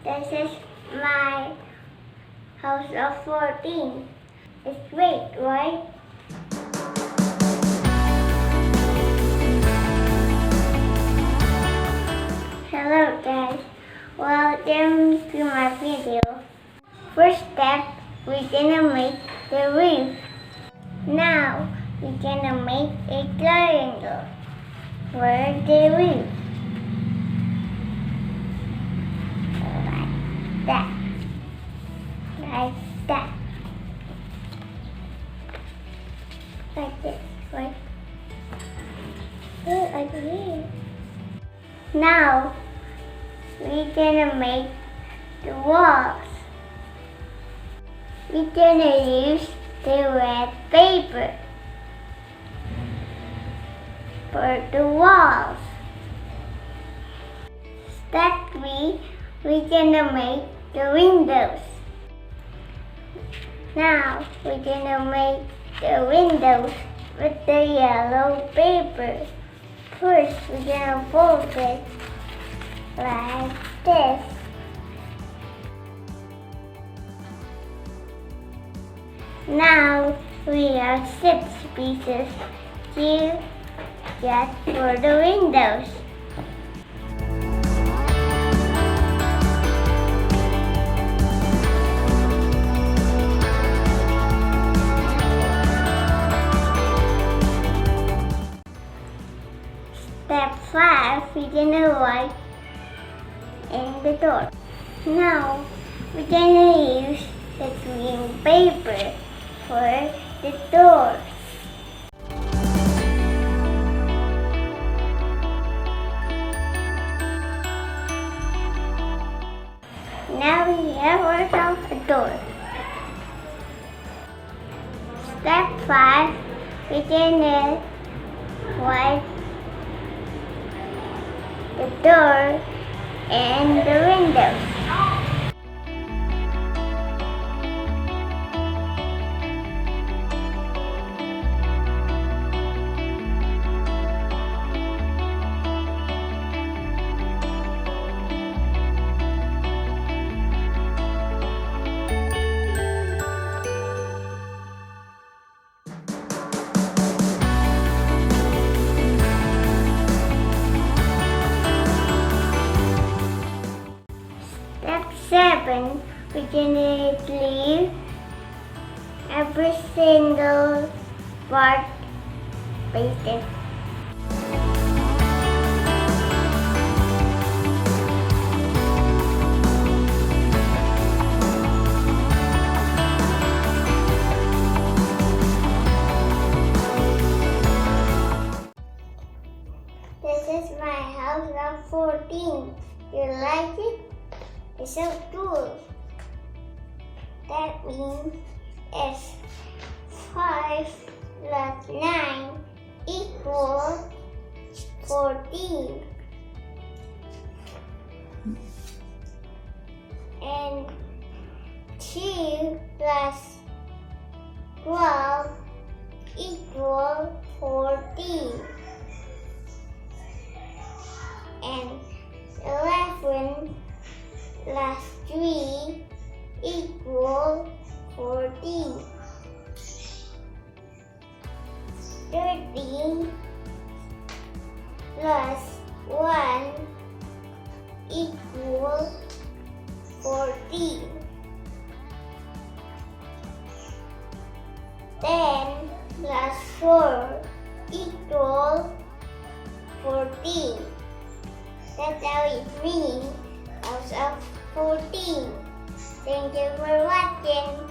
This is my house of 14. It's great, right? Hello guys, welcome to my video. First step, we're gonna make the roof. Now, we're gonna make a triangle for the roof. Like that. Like that. Like this, right? Like this. Now, we're gonna make the walls. We're gonna use the red paper for the walls. Step 3, we're gonna make the windows. Now, we're gonna make the windows with the yellow paper. First, we're gonna fold it like this. Now, we have 6 pieces to get for the windows. Step 5, we're gonna write in the door. Now, we're gonna use the green paper for the doors. Now we have ourselves a door. Step 5, we're gonna write the door and the windows. Step 7, we're gonna leave every single part pasted. This is my house of 14. You like it? It's so cool. That means it's 5 plus 9 equals 14. And 2 plus 12 equals 14. And 11 plus 3 equals 14. 13 plus 1 equals 14. 10 plus 4 equals 14. That's how it means house of 14. Thank you for watching.